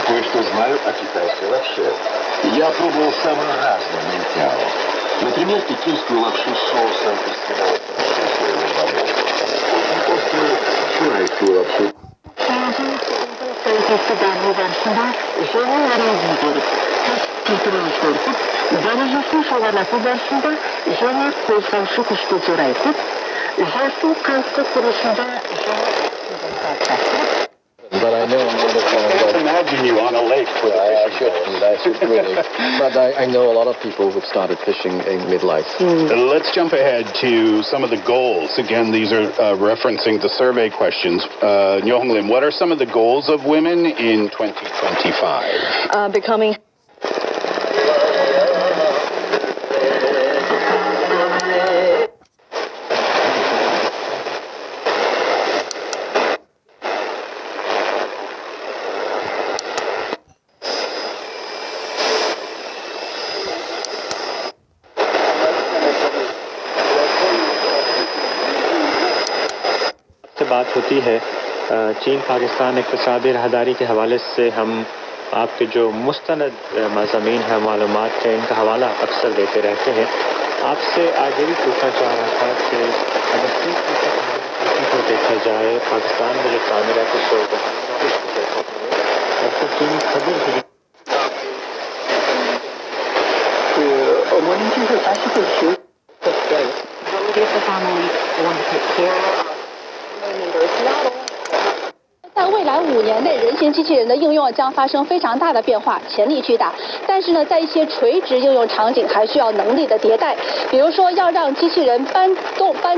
Кое-что знаю о китайской лапше. Я пробовал самые разные ментяо. Например, пекинскую лапшу с соусом из свиного фарша своего завода. Острую шурайскую лапшу. But I know I imagine you on a lake with I should really. But I know a lot of people who've started fishing in midlife. Let's jump ahead to some of the goals. Again, these are referencing the survey questions. Nyo Hong Lim, what are some of the goals of women in 2025? Becoming बात होती है चीन पाकिस्तान इक़्तिसादी राहदारी के हवाले से हम आपके जो मुस्तनद मज़ामीन है मालूमात है इनका हवाला अक्सर देते रहते हैं आपसे आगे भी पूछना चाह रहा था कि अगर को देखा जाए पाकिस्तान में जो तामीराती शोर और चीन खबर भी members not only 在未来5年内，人形机器人的应用将发生非常大的变化，潜力巨大。但是呢，在一些垂直应用场景，还需要能力的迭代。比如说，要让机器人搬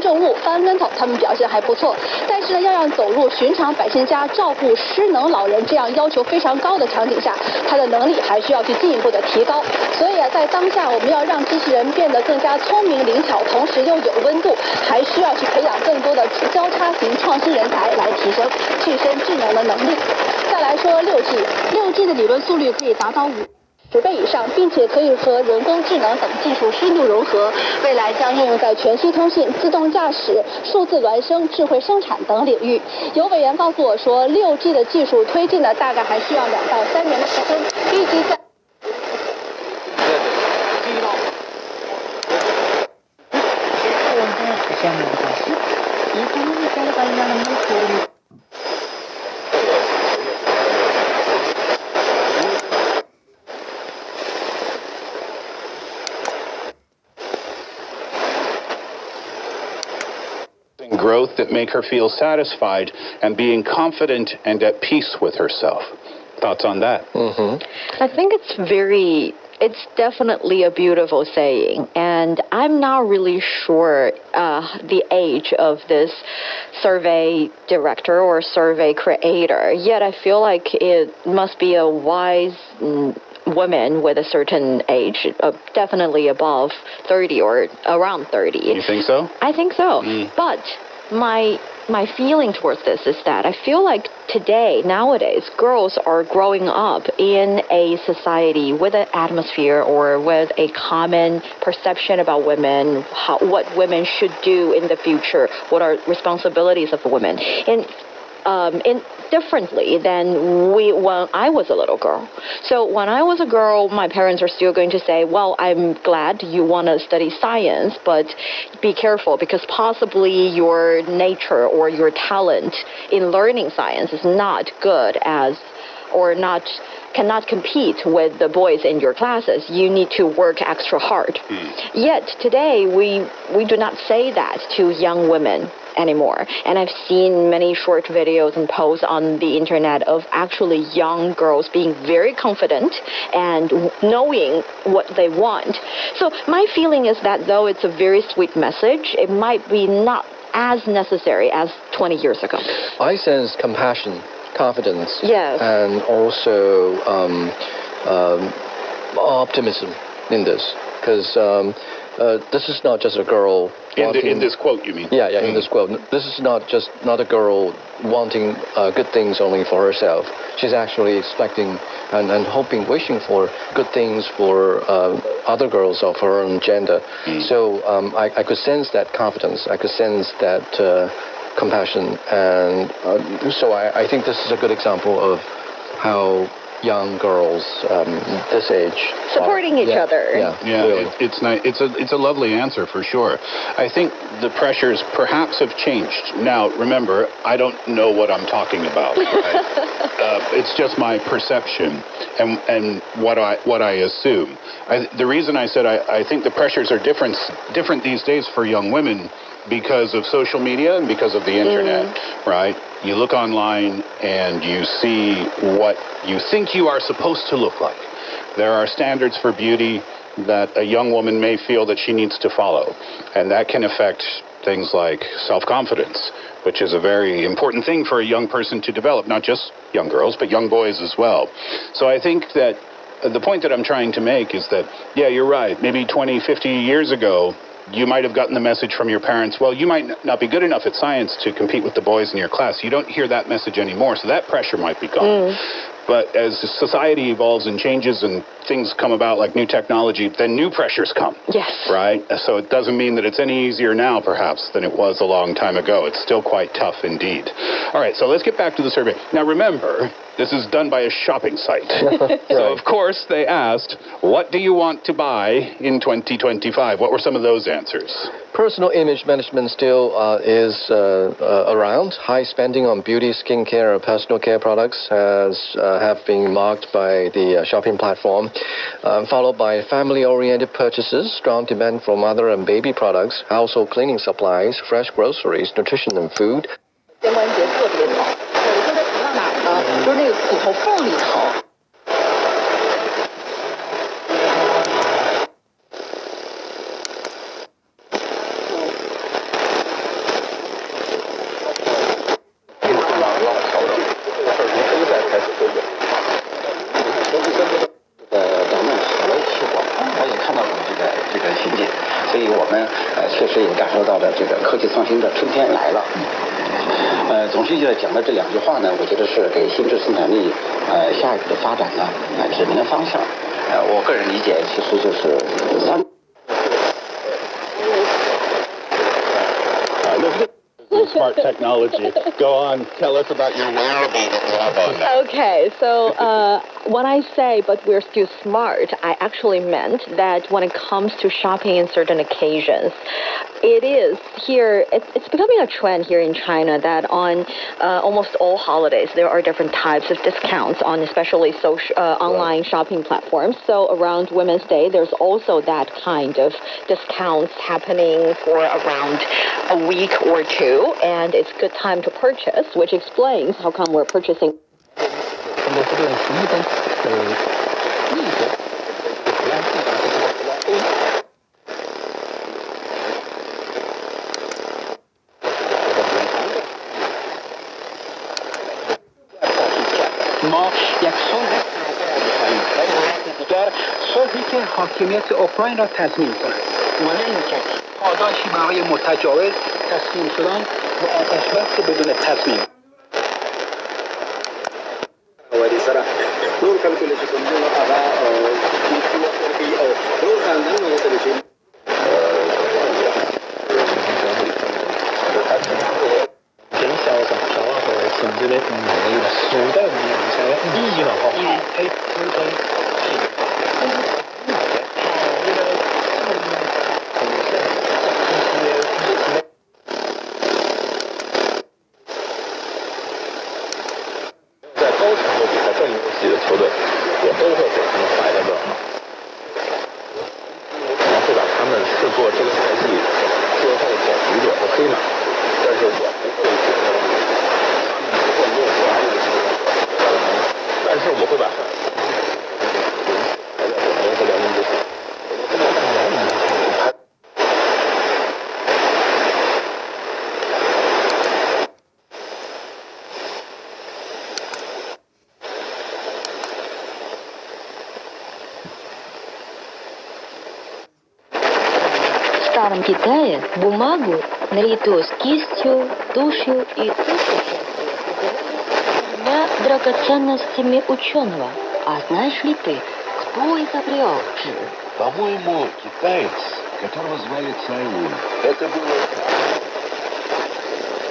重物、翻跟头，他们表现还不错。但是呢，要让走入寻常百姓家、照顾失能老人这样要求非常高的场景下，它的能力还需要去进一步的提高。所以啊，在当下，我们要让机器人变得更加聪明灵巧，同时又有温度，还需要去培养更多的交叉型创新人才来提升具身智能的能力。再来说6G 的理论速率可以达到50倍以上，并且可以和人工智能等技术深度融合，未来将应用在全息通信、自动驾驶、数字孪生、智慧生产等领域。有委员告诉我说，6G 的技术推进呢，大概还需要2到3年的时间，预计在。Growth that make her feel satisfied and being confident and at peace with herself. Thoughts on that? I think it's definitely a beautiful saying, and I'm not really sure the age of this survey director or survey creator, yet I feel like it must be a wise woman with a certain age, definitely above 30 or around 30. You think so? I think so. But my feeling towards this is that I feel like nowadays, girls are growing up in a society with an atmosphere or with a common perception about women, what women should do in the future, what are responsibilities of women. In differently than when I was a little girl. So when I was a girl, my parents are still going to say, well, I'm glad you want to study science, but be careful because possibly your nature or your talent in learning science is not good as or cannot compete with the boys in your classes. You need to work extra hard. Yet today, we do not say that to young women anymore. And I've seen many short videos and posts on the internet of actually young girls being very confident and knowing what they want. So my feeling is that though it's a very sweet message, it might be not as necessary as 20 years ago. I sense compassion, confidence, yes, and also optimism in this, because this is not just a girl in this quote, you mean? Yeah, in this quote. This is not a girl wanting good things only for herself. She's actually expecting and hoping, wishing for good things for other girls of her own gender. So I could sense that confidence. I could sense that compassion. And so I think this is a good example of how young girls this age supporting each other. Really. It's nice. It's a lovely answer for sure. I think the pressures perhaps have changed. Now, remember, I don't know what I'm talking about. Right? It's just my perception and what I assume. The reason I said I think the pressures are different these days for young women because of social media and because of the internet, right? You look online and you see what you think you are supposed to look like. There are standards for beauty that a young woman may feel that she needs to follow, and that can affect things like self-confidence, which is a very important thing for a young person to develop, not just young girls, but young boys as well. So I think that the point that I'm trying to make is that, yeah, you're right, maybe 20, 50 years ago, you might have gotten the message from your parents, well, you might not be good enough at science to compete with the boys in your class. You don't hear that message anymore, so that pressure might be gone. But as society evolves and changes and things come about like new technology, then new pressures come. Yes. Right? So it doesn't mean that it's any easier now, perhaps, than it was a long time ago. It's still quite tough indeed. All right, so let's get back to the survey. Now, remember, this is done by a shopping site. So, of course, they asked, what do you want to buy in 2025? What were some of those answers? Personal image management still is around. High spending on beauty, skincare, and personal care products have been marked by the shopping platform, followed by family-oriented purchases, strong demand for mother and baby products, household cleaning supplies, fresh groceries, nutrition and food. 肩关节特别好，有一个提到哪儿呢？就是那个骨头缝里头。所以我们确实也感受到了这个科技创新的春天来了。总书记讲的这两句话呢，我觉得是给新质生产力下一步的发展呢指明了方向。我个人理解其实就是三。Smart technology. Go on, tell us about your wearable that we have on now. Okay, so when I say but we're still smart, I actually meant that when it comes to shopping in certain occasions, it is here, it's becoming a trend here in China that on almost all holidays there are different types of discounts on especially online shopping platforms. So around Women's Day, there's also that kind of discounts happening for around a week or two, and it's a good time to purchase, which explains how come we're purchasing. ما یک صلح دیگر صلحی که حاکمیت اوکراین را تضمین کند و نه اینکه پاداشی برای متجاوز تسلیم شدن و آتش بس بدون تصمیم. старом Китае бумагу, наряду с кистью, тушью и тремя драгоценностями ученого. А знаешь ли ты, кто изобрел? По-моему, китаец, которого звали Цаин. Это было